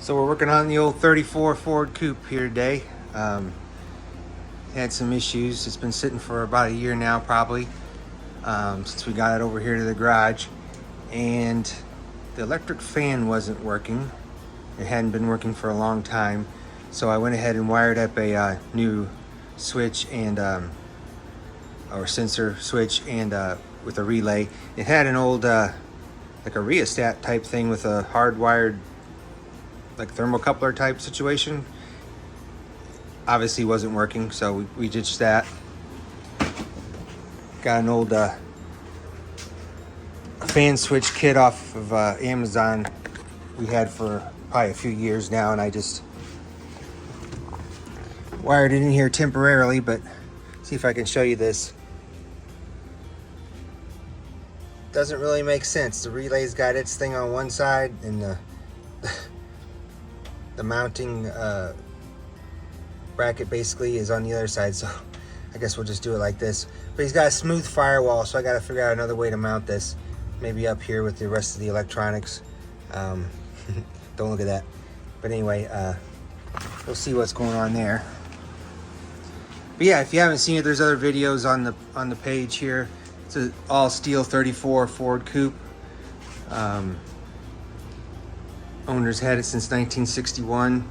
So we're working on the old 34 Ford Coupe here today. Had some issues. It's been sitting for about a year now probably, since we got it over here to the garage. And the electric fan wasn't working. It hadn't been working for a long time. So I went ahead and wired up a new switch and or sensor switch and with a relay. It had an old like a rheostat type thing with a hardwired like thermocoupler type situation. Obviously wasn't working, so we ditched that. Got an old fan switch kit off of Amazon we had for probably a few years now, and I just wired it in here temporarily, but see if I can show you this. Doesn't really make sense. The relay's got its thing on one side and the mounting bracket basically is on the other side, so I guess we'll just do it like this. But he's got a smooth firewall, so I got to figure out another way to mount this. Maybe up here with the rest of the electronics. Don't look at that. But anyway, we'll see what's going on there. But yeah, if you haven't seen it, there's other videos on the page here. It's an all steel 34 Ford Coupe. Owner's had it since 1961.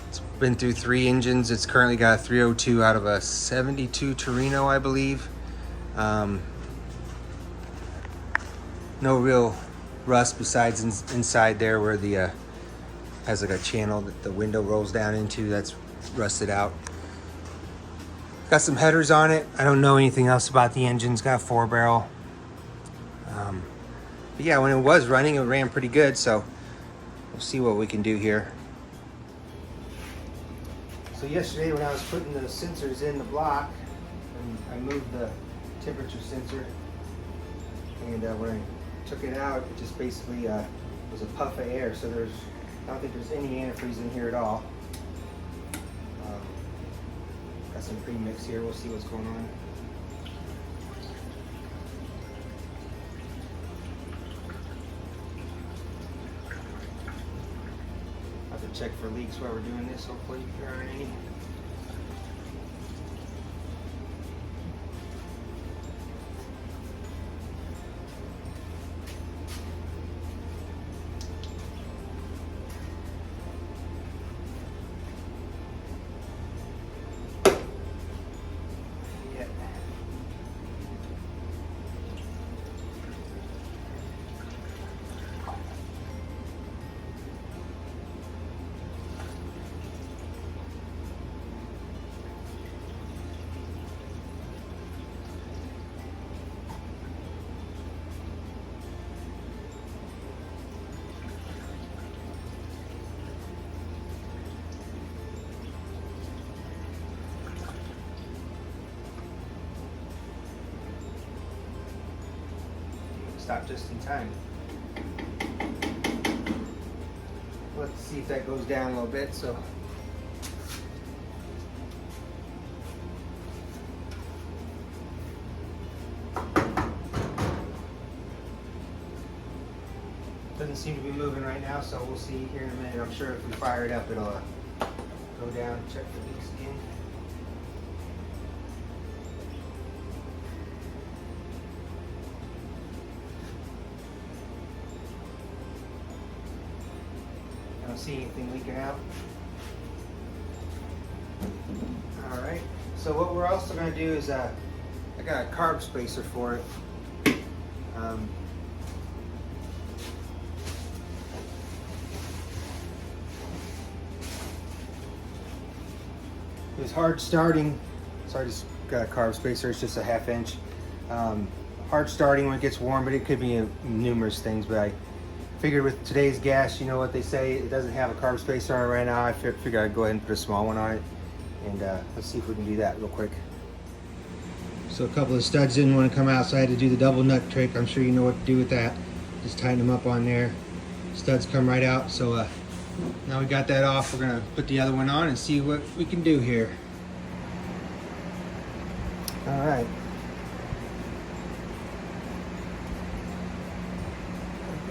It's been through 3 engines. It's currently got a 302 out of a 72 Torino, I believe. No real rust besides inside there where the has like a channel that the window rolls down into. That's rusted out. Got some headers on it. I don't know anything else about the engine. It's got a 4-barrel. But yeah, when it was running, it ran pretty good, so we'll see what we can do here. So yesterday when I was putting the sensors in the block, I moved the temperature sensor, and when I took it out, it just basically was a puff of air. So I don't think there's any antifreeze in here at all. Got some pre-mix here. We'll see what's going on. Check for leaks while we're doing this. Hopefully there aren't any. Stop just in time. Let's see if that goes down a little bit. So doesn't seem to be moving right now, so we'll see here in a minute. I'm sure if we fire it up, it'll go down. Check for leaks again. I don't see anything leaking out. Alright, so what we're also going to do is, I got a carb spacer for it. It was hard starting, so I just got a carb spacer. It's just a 1/2 inch. Hard starting when it gets warm, but it could be numerous things. But I figured with today's gas, you know what they say, it doesn't have a carb spacer on it right now. I figured I'd go ahead and put a small one on it. And let's see if we can do that real quick. So a couple of studs didn't want to come out, so I had to do the double nut trick. I'm sure you know what to do with that. Just tighten them up on there. Studs come right out. So now we got that off, we're gonna put the other one on and see what we can do here. All right.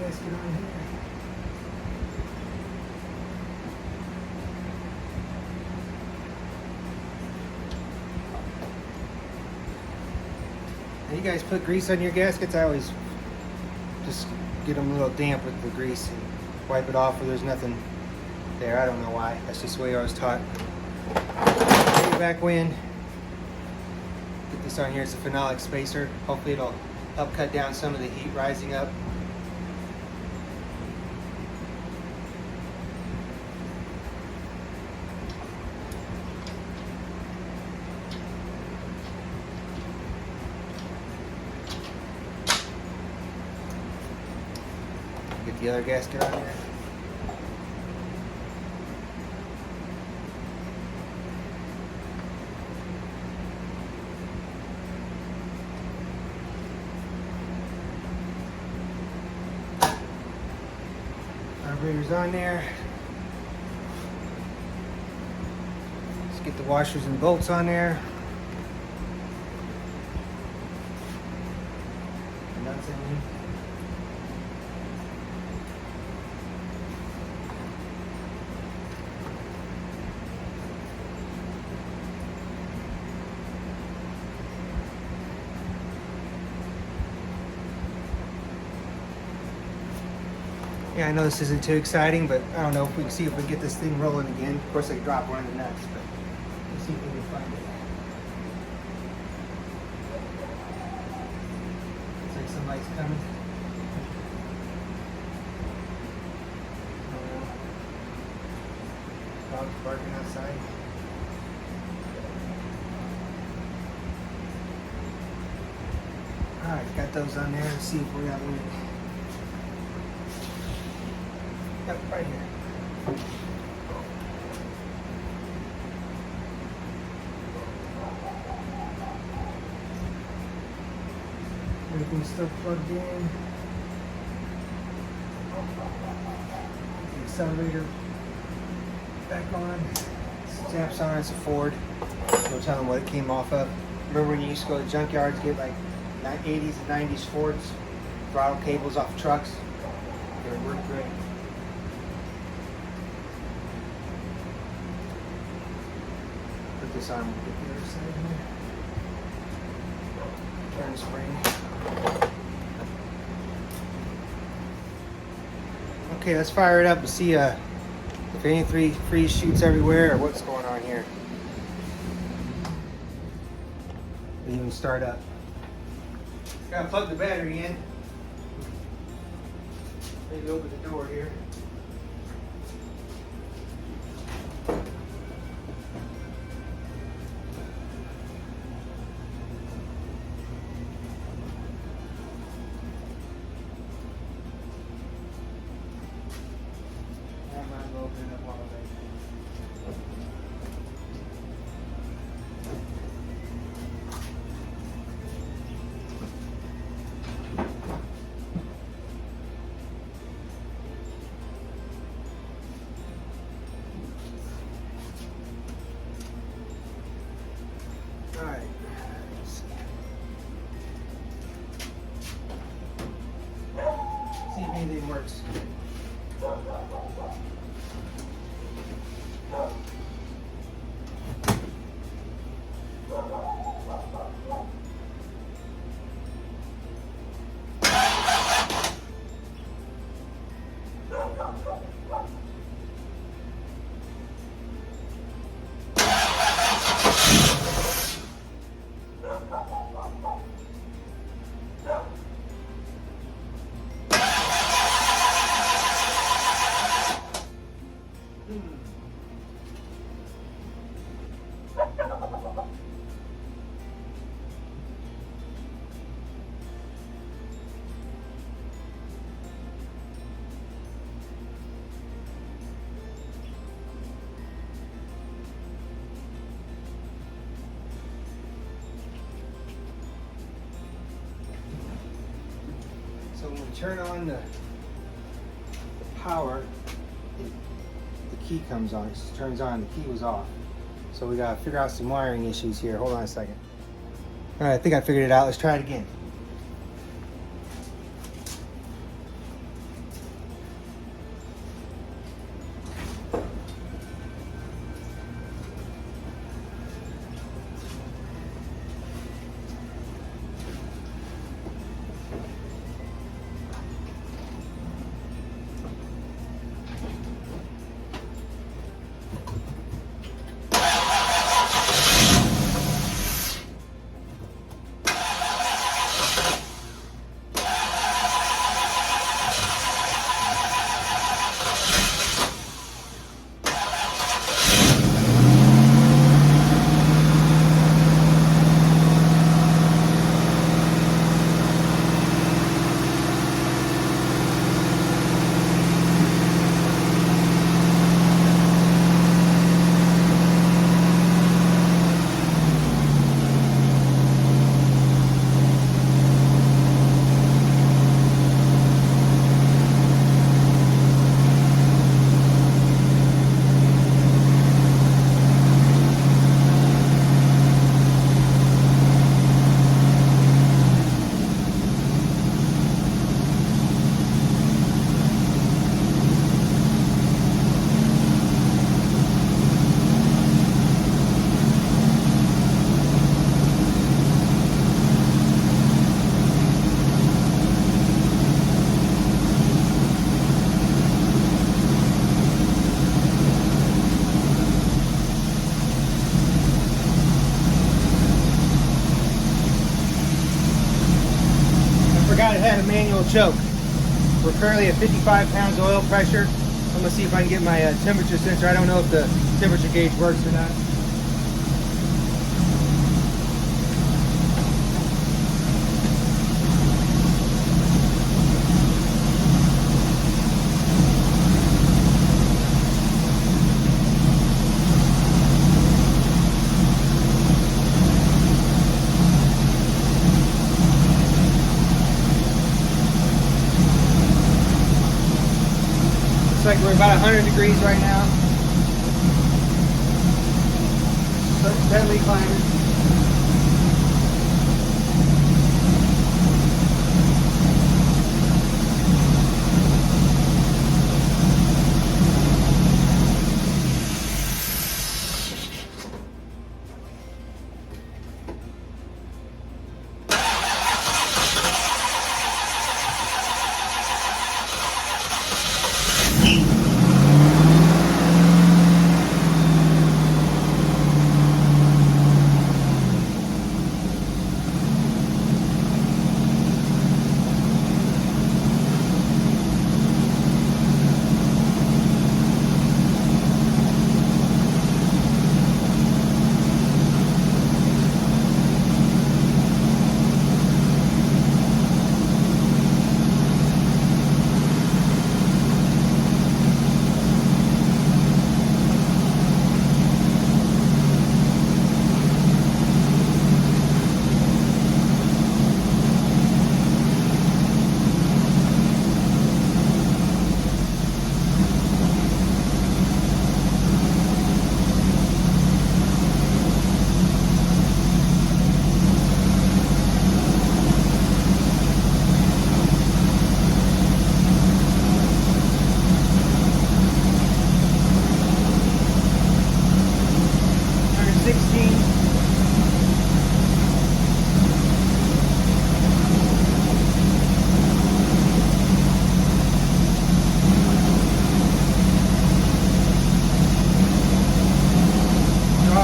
gasket on here. you guys put grease on your gaskets? I always just get them a little damp with the grease and wipe it off where there's nothing there. I don't know why. That's just the way I was taught. Way back when. Get this on here. It's a phenolic spacer. Hopefully it'll help cut down some of the heat rising up. Get the other gasket on there. Carburetor's on there. Let's get the washers and bolts on there. Nuts in. Yeah, I know this isn't too exciting, but I don't know if we can see if we can get this thing rolling again. Of course, I could drop one of the nuts, but let's see if we can find it. Looks like somebody's coming. Dogs barking outside. All right, got those on there. Let's see if we got one. Yep, right here. Everything's still plugged in. The accelerator back on. Snaps on. It's a Ford. We'll tell them what it came off of. Remember when you used to go to junkyards, get like 80s and 90s Fords, throttle cables off trucks? They would work great. Put this on, get the other side here. Turn the spring. Okay, let's fire it up and see if any freeze shoots everywhere or what's going on here. Didn't even start up. Gotta plug the battery in. Maybe open the door here. Alright, see if anything works. So when we turn on the power, the key comes on. It turns on, the key was off. So we gotta figure out some wiring issues here. Hold on a second. All right, I think I figured it out. Let's try it again. had a manual choke. We're currently at 55 pounds of oil pressure. I'm gonna see if I can get my temperature sensor. I don't know if the temperature gauge works or not. Looks like we're about 100 degrees right now. So steadily climbing.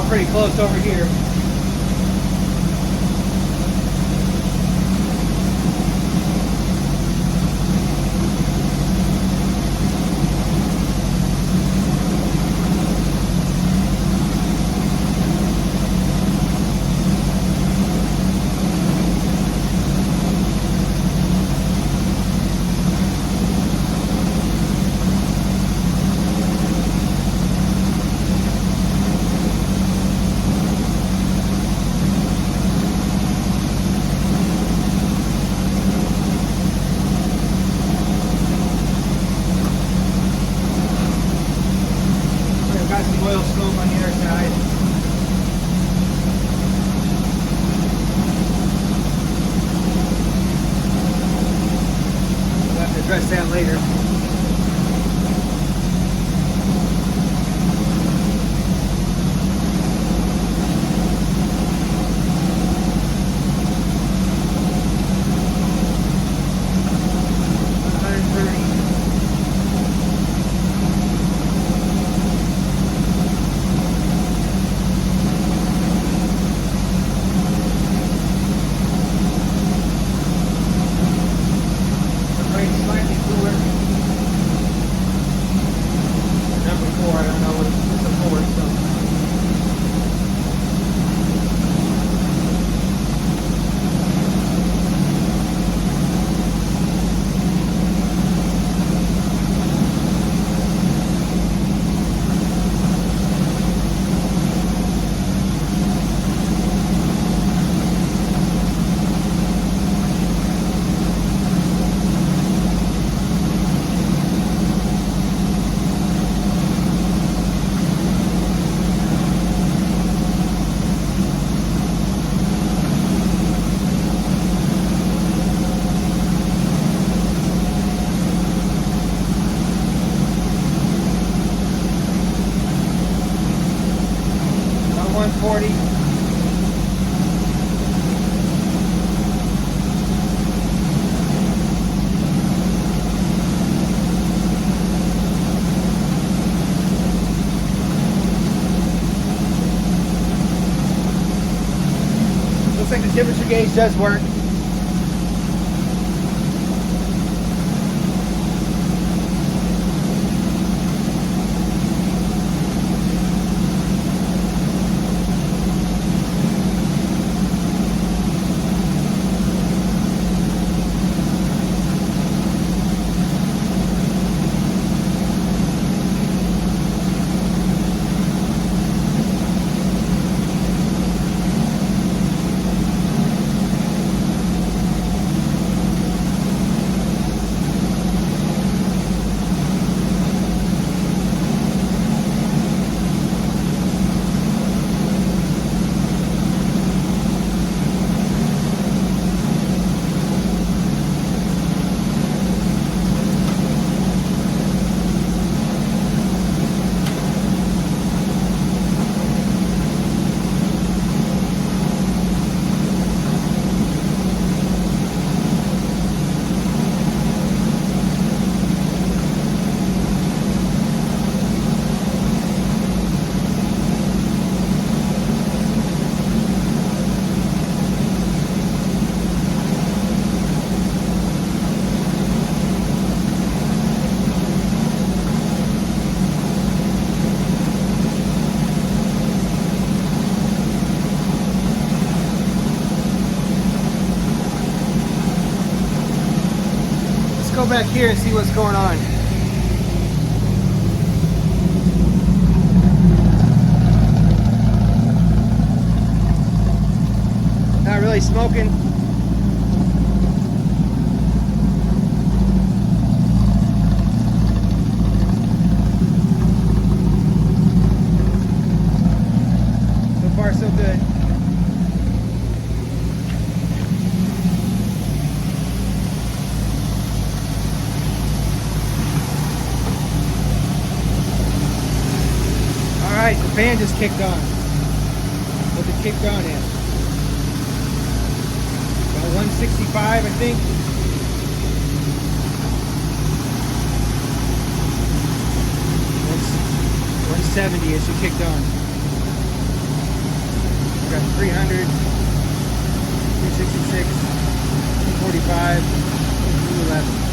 Pretty close over here. Got some oil scope on the other side. We'll have to address that later. Looks like the temperature gauge does work. go back here and see what's going on. Not really smoking. So far, so good. All right, the fan just kicked on. What's it kicked on at? 165, I think. That's 170 as she kicked on. We got 300, 366, 245, 211.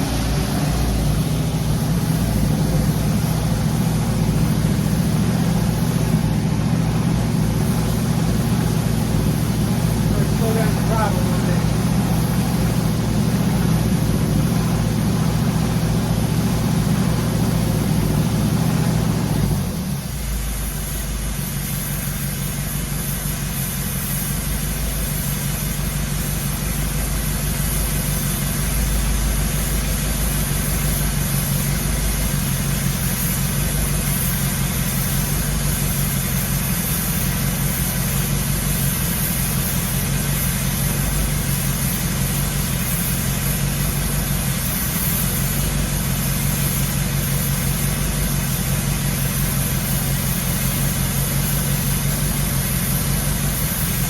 Let's slow down the throttle a little bit.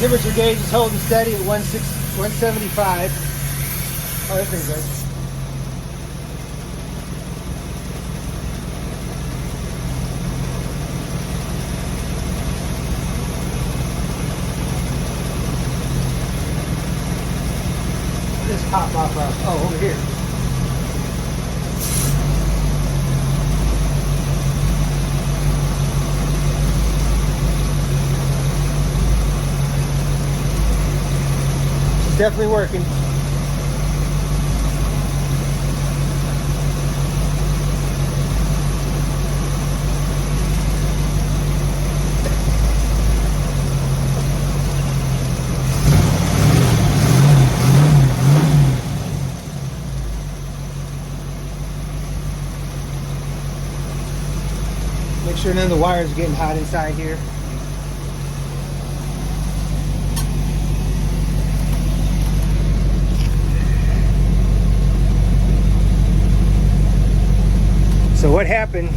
Temperature gauge is holding steady at 175. Oh, that's pretty good. This pop off. Oh, over here. It's definitely working. Make sure none of the wires are getting hot inside here. So what happened,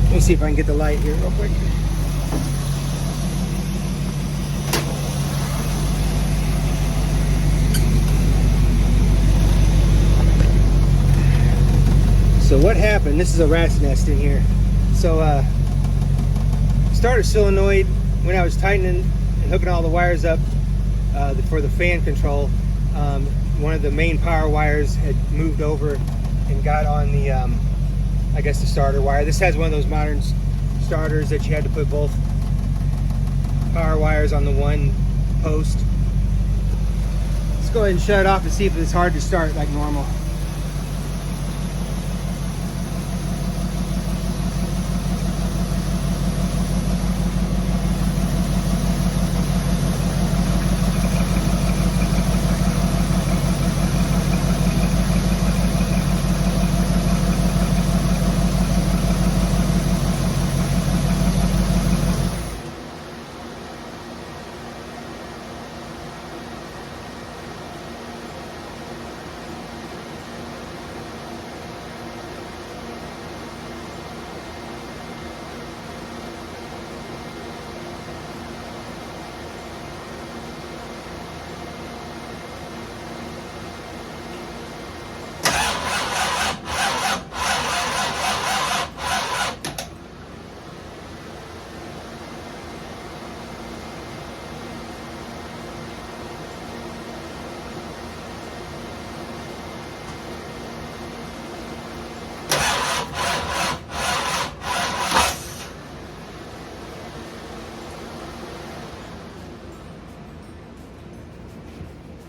let me see if I can get the light here real quick. So what happened, this is a rat's nest in here. So starter solenoid, when I was tightening and hooking all the wires up for the fan control, one of the main power wires had moved over and got on the, I guess the starter wire. This has one of those modern starters that you had to put both power wires on the one post. Let's go ahead and shut it off and see if it's hard to start like normal.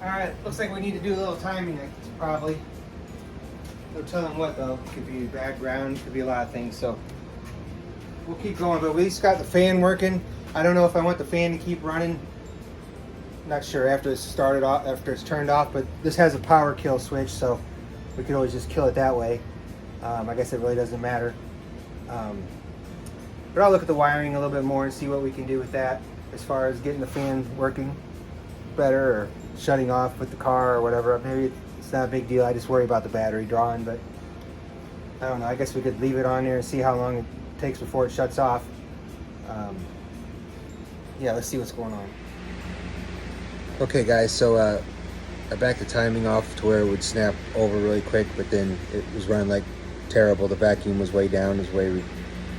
All right, looks like we need to do a little timing, probably. No telling what though. It could be bad ground, it could be a lot of things. So we'll keep going, but we at least got the fan working. I don't know if I want the fan to keep running. Not sure after it's started off, after it's turned off, but this has a power kill switch, so we could always just kill it that way. I guess it really doesn't matter. But I'll look at the wiring a little bit more and see what we can do with that as far as getting the fan working better or shutting off with the car or whatever. Maybe it's not a big deal. I just worry about the battery drawing, but I don't know. I guess we could leave it on there and see how long it takes before it shuts off. Yeah, let's see what's going on. Okay guys, so I backed the timing off to where it would snap over really quick, but then it was running like terrible. The vacuum was way down, it was way,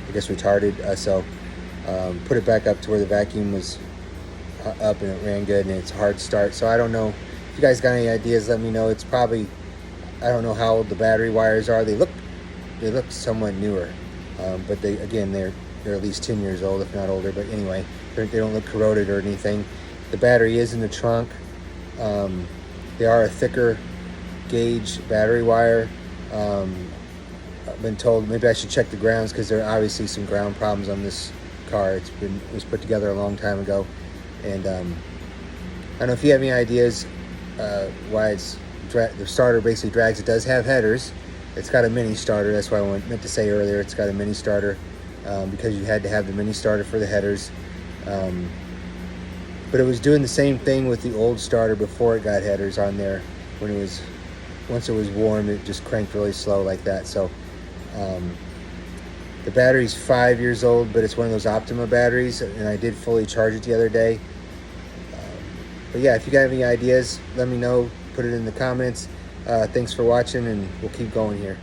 I guess, retarded. So put it back up to where the vacuum was up and it ran good, and it's a hard start. So I don't know, if you guys got any ideas, let me know. It's probably, I don't know how old the battery wires are. They look somewhat newer, but they're at least 10 years old, if not older. But anyway, they don't look corroded or anything. The battery is in the trunk. They are a thicker gauge battery wire. I've been told maybe I should check the grounds, because there are obviously some ground problems on this car. It was put together a long time ago, and I don't know if you have any ideas why the starter basically drags. It does have headers. It's got a mini starter. That's why I meant to say earlier. It's got a mini starter because you had to have the mini starter for the headers. But it was doing the same thing with the old starter before it got headers on there. Once it was warm, it just cranked really slow like that. So the battery's 5 years old, but it's one of those Optima batteries, and I did fully charge it the other day. But yeah, if you got any ideas, let me know. Put it in the comments. Thanks for watching, and we'll keep going here.